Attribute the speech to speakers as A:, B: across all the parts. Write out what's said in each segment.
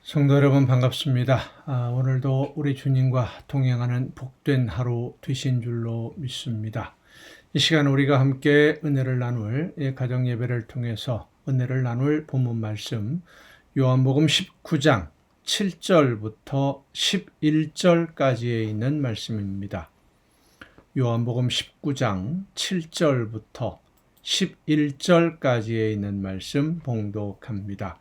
A: 성도 여러분 반갑습니다. 오늘도 우리 주님과 동행하는 복된 하루 되신 줄로 믿습니다. 이 시간 우리가 함께 은혜를 나눌 가정 예배를 통해서 은혜를 나눌 본문 말씀 요한복음 19장 7절부터 11절까지에 있는 말씀입니다. 요한복음 19장 7절부터 11절까지에 있는 말씀 봉독합니다.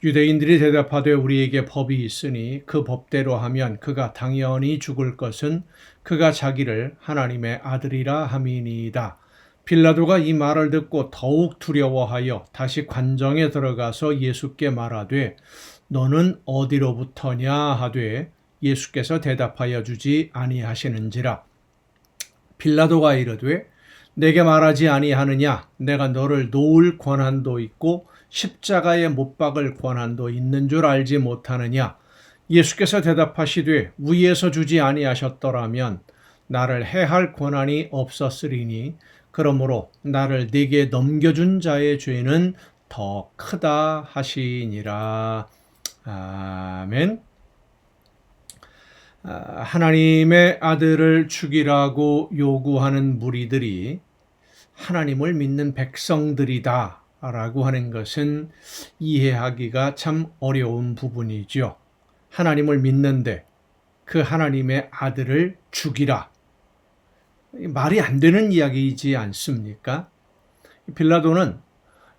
A: 유대인들이 대답하되 우리에게 법이 있으니 그 법대로 하면 그가 당연히 죽을 것은 그가 자기를 하나님의 아들이라 함이니이다. 빌라도가 이 말을 듣고 더욱 두려워하여 다시 관정에 들어가서 예수께 말하되 너는 어디로부터냐 하되 예수께서 대답하여 주지 아니하시는지라. 빌라도가 이르되 내게 말하지 아니하느냐? 내가 너를 놓을 권한도 있고 십자가에 못 박을 권한도 있는 줄 알지 못하느냐? 예수께서 대답하시되 위에서 주지 아니하셨더라면 나를 해할 권한이 없었으리니 그러므로 나를 네게 넘겨준 자의 죄는 더 크다 하시니라. 아멘. 하나님의 아들을 죽이라고 요구하는 무리들이 하나님을 믿는 백성들이다 라고 하는 것은 이해하기가 참 어려운 부분이죠. 하나님을 믿는데 그 하나님의 아들을 죽이라. 말이 안 되는 이야기이지 않습니까? 빌라도는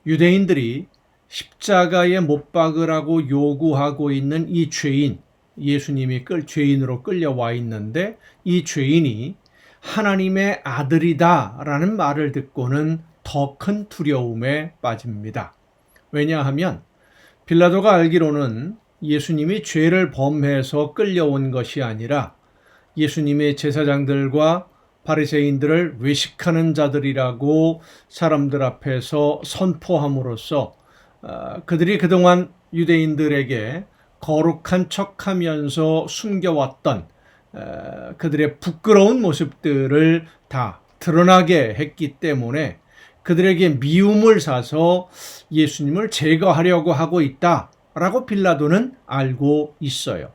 A: 유대인들이 십자가에 못 박으라고 요구하고 있는 이 죄인, 예수님이 죄인으로 끌려와 있는데 이 죄인이 하나님의 아들이다 라는 말을 듣고는 더 큰 두려움에 빠집니다. 왜냐하면 빌라도가 알기로는 예수님이 죄를 범해서 끌려온 것이 아니라 예수님의 제사장들과 바리새인들을 외식하는 자들이라고 사람들 앞에서 선포함으로써 그들이 그동안 유대인들에게 거룩한 척하면서 숨겨왔던 그들의 부끄러운 모습들을 다 드러나게 했기 때문에 그들에게 미움을 사서 예수님을 제거하려고 하고 있다라고 빌라도는 알고 있어요.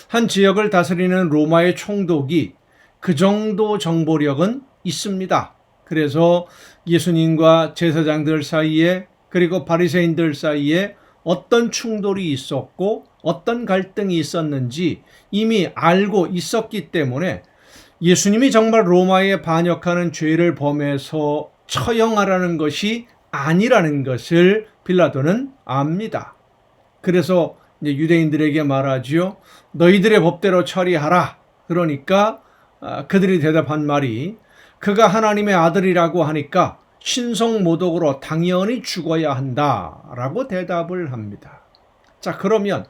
A: 한 지역을 다스리는 로마의 총독이 그 정도 정보력은 있습니다. 그래서 예수님과 제사장들 사이에 그리고 바리새인들 사이에 어떤 충돌이 있었고 어떤 갈등이 있었는지 이미 알고 있었기 때문에 예수님이 정말 로마에 반역하는 죄를 범해서 처형하라는 것이 아니라는 것을 빌라도는 압니다. 그래서 이제 유대인들에게 말하지요. 너희들의 법대로 처리하라. 그러니까 그들이 대답한 말이 그가 하나님의 아들이라고 하니까 신성모독으로 당연히 죽어야 한다라고 대답을 합니다. 자, 그러면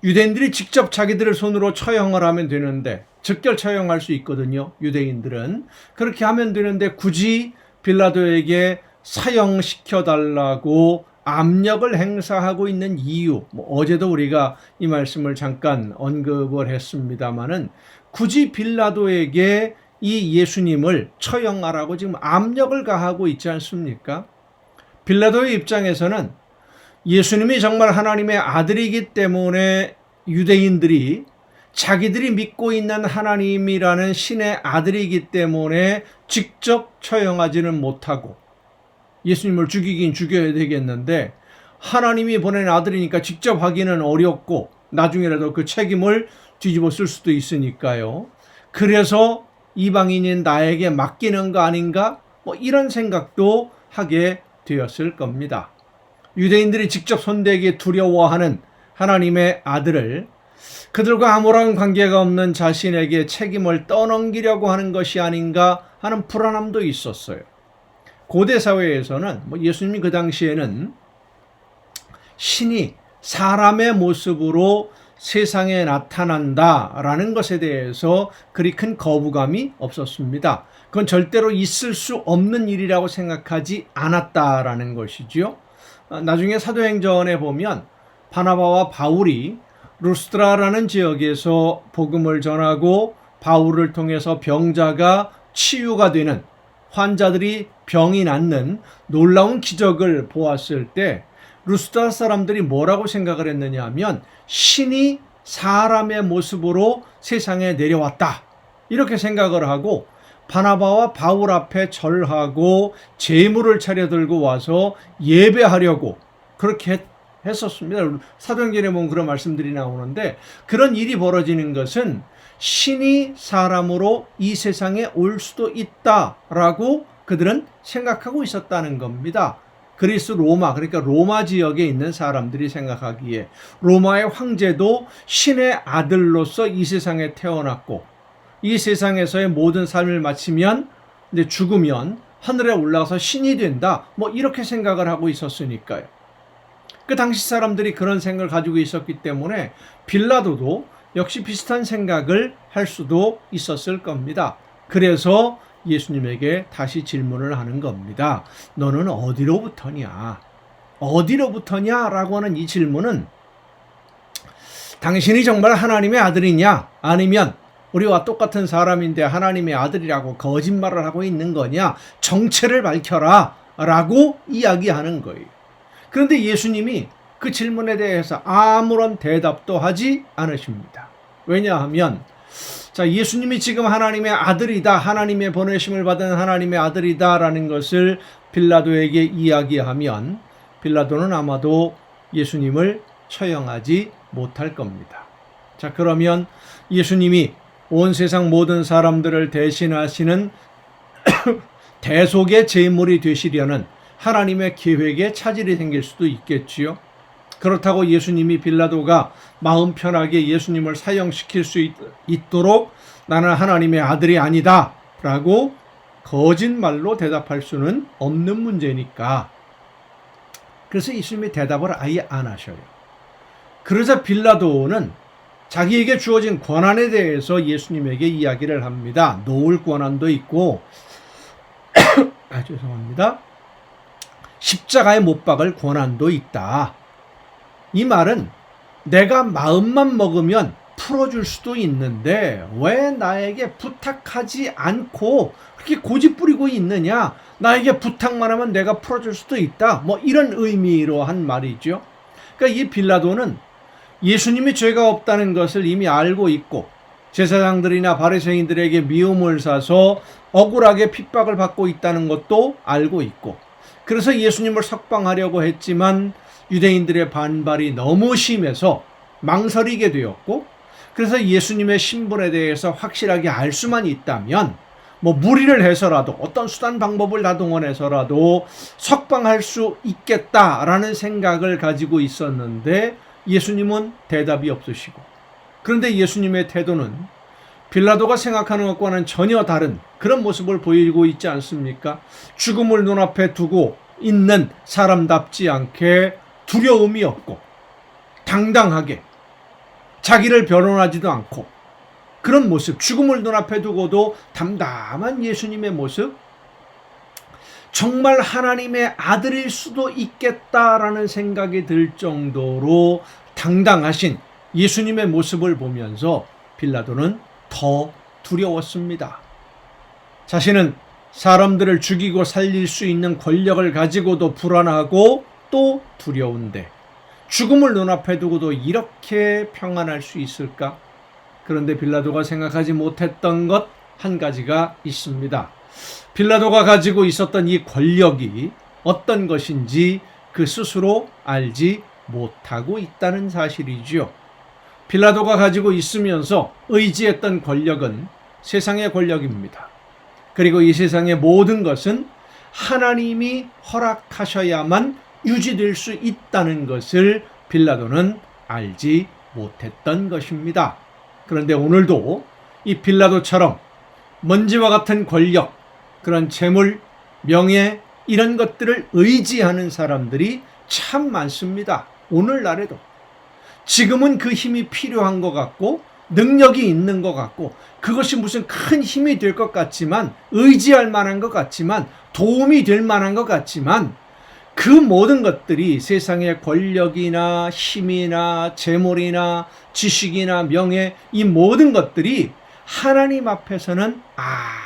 A: 유대인들이 직접 자기들의 손으로 처형을 하면 되는데 즉결 처형할 수 있거든요. 유대인들은 그렇게 하면 되는데 굳이 빌라도에게 사형시켜달라고 압력을 행사하고 있는 이유, 어제도 우리가 이 말씀을 잠깐 언급을 했습니다마는 굳이 빌라도에게 이 예수님을 처형하라고 지금 압력을 가하고 있지 않습니까? 빌라도의 입장에서는 예수님이 정말 하나님의 아들이기 때문에 유대인들이 자기들이 믿고 있는 하나님이라는 신의 아들이기 때문에 직접 처형하지는 못하고 예수님을 죽이긴 죽여야 되겠는데 하나님이 보낸 아들이니까 직접 하기는 어렵고 나중에라도 그 책임을 뒤집어 쓸 수도 있으니까요. 그래서 이방인인 나에게 맡기는 거 아닌가? 이런 생각도 하게 되었을 겁니다. 유대인들이 직접 손대기 두려워하는 하나님의 아들을 그들과 아무런 관계가 없는 자신에게 책임을 떠넘기려고 하는 것이 아닌가 하는 불안함도 있었어요. 고대 사회에서는 예수님이 그 당시에는 신이 사람의 모습으로 세상에 나타난다라는 것에 대해서 그리 큰 거부감이 없었습니다. 그건 절대로 있을 수 없는 일이라고 생각하지 않았다라는 것이죠. 나중에 사도행전에 보면 바나바와 바울이 루스드라라는 지역에서 복음을 전하고 바울을 통해서 병자가 치유가 되는 환자들이 병이 낫는 놀라운 기적을 보았을 때 루스드라 사람들이 뭐라고 생각을 했느냐 하면 신이 사람의 모습으로 세상에 내려왔다, 이렇게 생각을 하고 바나바와 바울 앞에 절하고 제물을 차려 들고 와서 예배하려고 그렇게 했었습니다. 사도행전에 보면 그런 말씀들이 나오는데, 그런 일이 벌어지는 것은 신이 사람으로 이 세상에 올 수도 있다라고 그들은 생각하고 있었다는 겁니다. 그리스 로마, 그러니까 로마 지역에 있는 사람들이 생각하기에 로마의 황제도 신의 아들로서 이 세상에 태어났고 이 세상에서의 모든 삶을 마치면 이제 죽으면 하늘에 올라가서 신이 된다, 뭐 이렇게 생각을 하고 있었으니까요. 그 당시 사람들이 그런 생각을 가지고 있었기 때문에 빌라도도 역시 비슷한 생각을 할 수도 있었을 겁니다. 그래서 예수님에게 다시 질문을 하는 겁니다. 너는 어디로부터냐? 어디로부터냐라고 하는 이 질문은 당신이 정말 하나님의 아들이냐? 아니면 우리와 똑같은 사람인데 하나님의 아들이라고 거짓말을 하고 있는 거냐? 정체를 밝혀라 라고 이야기하는 거예요. 그런데 예수님이 그 질문에 대해서 아무런 대답도 하지 않으십니다. 왜냐하면 자, 예수님이 지금 하나님의 아들이다, 하나님의 보내심을 받은 하나님의 아들이다라는 것을 빌라도에게 이야기하면 빌라도는 아마도 예수님을 처형하지 못할 겁니다. 자, 그러면 예수님이 온 세상 모든 사람들을 대신하시는 대속의 제물이 되시려는 하나님의 계획에 차질이 생길 수도 있겠지요. 그렇다고 예수님이 빌라도가 마음 편하게 예수님을 사형시킬 수 있도록 나는 하나님의 아들이 아니다 라고 거짓말로 대답할 수는 없는 문제니까, 그래서 예수님이 대답을 아예 안 하셔요. 그러자 빌라도는 자기에게 주어진 권한에 대해서 예수님에게 이야기를 합니다. 놓을 권한도 있고 죄송합니다. 십자가에 못 박을 권한도 있다. 이 말은 내가 마음만 먹으면 풀어줄 수도 있는데 왜 나에게 부탁하지 않고 그렇게 고집부리고 있느냐? 나에게 부탁만 하면 내가 풀어줄 수도 있다. 뭐 이런 의미로 한 말이죠. 그러니까 이 빌라도는 예수님이 죄가 없다는 것을 이미 알고 있고 제사장들이나 바리새인들에게 미움을 사서 억울하게 핍박을 받고 있다는 것도 알고 있고, 그래서 예수님을 석방하려고 했지만 유대인들의 반발이 너무 심해서 망설이게 되었고, 그래서 예수님의 신분에 대해서 확실하게 알 수만 있다면 뭐 무리를 해서라도 어떤 수단 방법을 다 동원해서라도 석방할 수 있겠다라는 생각을 가지고 있었는데 예수님은 대답이 없으시고, 그런데 예수님의 태도는 빌라도가 생각하는 것과는 전혀 다른 그런 모습을 보이고 있지 않습니까? 죽음을 눈앞에 두고 있는 사람답지 않게 두려움이 없고 당당하게 자기를 변론하지도 않고 그런 모습, 죽음을 눈앞에 두고도 담담한 예수님의 모습, 정말 하나님의 아들일 수도 있겠다라는 생각이 들 정도로 당당하신 예수님의 모습을 보면서 빌라도는 더 두려웠습니다. 자신은 사람들을 죽이고 살릴 수 있는 권력을 가지고도 불안하고 또 두려운데 죽음을 눈앞에 두고도 이렇게 평안할 수 있을까? 그런데 빌라도가 생각하지 못했던 것 한 가지가 있습니다. 빌라도가 가지고 있었던 이 권력이 어떤 것인지 그 스스로 알지 못하고 있다는 사실이죠. 빌라도가 가지고 있으면서 의지했던 권력은 세상의 권력입니다. 그리고 이 세상의 모든 것은 하나님이 허락하셔야만 유지될 수 있다는 것을 빌라도는 알지 못했던 것입니다. 그런데 오늘도 이 빌라도처럼 먼지와 같은 권력, 그런 재물, 명예 이런 것들을 의지하는 사람들이 참 많습니다. 오늘날에도. 지금은 그 힘이 필요한 것 같고 능력이 있는 것 같고 그것이 무슨 큰 힘이 될 것 같지만, 의지할 만한 것 같지만, 도움이 될 만한 것 같지만, 그 모든 것들이 세상의 권력이나 힘이나 재물이나 지식이나 명예, 이 모든 것들이 하나님 앞에서는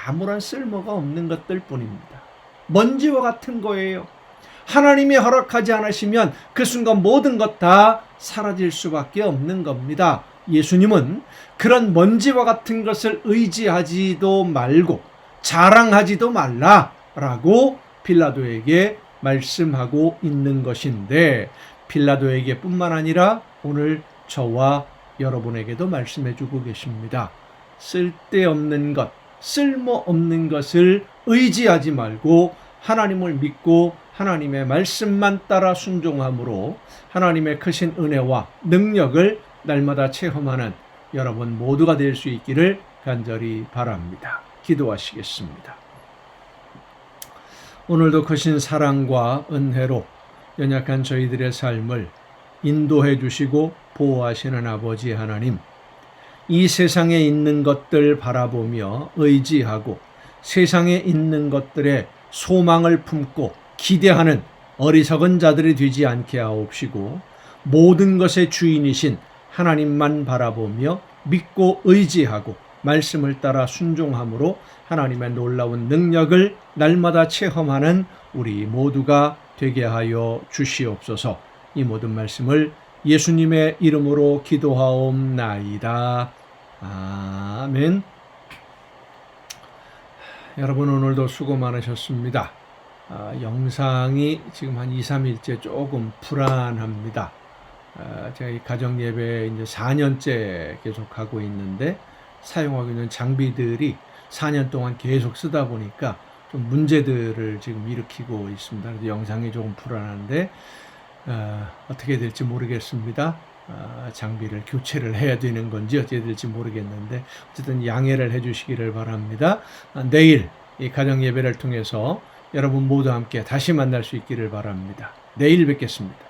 A: 아무런 쓸모가 없는 것들 뿐입니다. 먼지와 같은 거예요. 하나님이 허락하지 않으시면 그 순간 모든 것 다 사라질 수밖에 없는 겁니다. 예수님은 그런 먼지와 같은 것을 의지하지도 말고 자랑하지도 말라라고 빌라도에게 말씀하고 있는 것인데, 빌라도에게 뿐만 아니라 오늘 저와 여러분에게도 말씀해 주고 계십니다. 쓸데없는 것, 쓸모없는 것을 의지하지 말고 하나님을 믿고 하나님의 말씀만 따라 순종함으로 하나님의 크신 은혜와 능력을 날마다 체험하는 여러분 모두가 될 수 있기를 간절히 바랍니다. 기도하시겠습니다. 오늘도 크신 사랑과 은혜로 연약한 저희들의 삶을 인도해 주시고 보호하시는 아버지 하나님, 이 세상에 있는 것들 바라보며 의지하고 세상에 있는 것들에 소망을 품고 기대하는 어리석은 자들이 되지 않게 하옵시고, 모든 것의 주인이신 하나님만 바라보며 믿고 의지하고 말씀을 따라 순종함으로 하나님의 놀라운 능력을 날마다 체험하는 우리 모두가 되게 하여 주시옵소서. 이 모든 말씀을 예수님의 이름으로 기도하옵나이다. 아멘. 여러분 오늘도 수고 많으셨습니다. 영상이 지금 한 2, 3일째 조금 불안합니다. 제가 이 가정 예배 이제 4년째 계속 하고 있는데 사용하고 있는 장비들이 4년 동안 계속 쓰다 보니까 좀 문제들을 지금 일으키고 있습니다. 그래서 영상이 조금 불안한데 어떻게 될지 모르겠습니다. 장비를 교체를 해야 되는 건지 어떻게 될지 모르겠는데 어쨌든 양해를 해주시기를 바랍니다. 내일 이 가정 예배를 통해서 여러분 모두 함께 다시 만날 수 있기를 바랍니다. 내일 뵙겠습니다.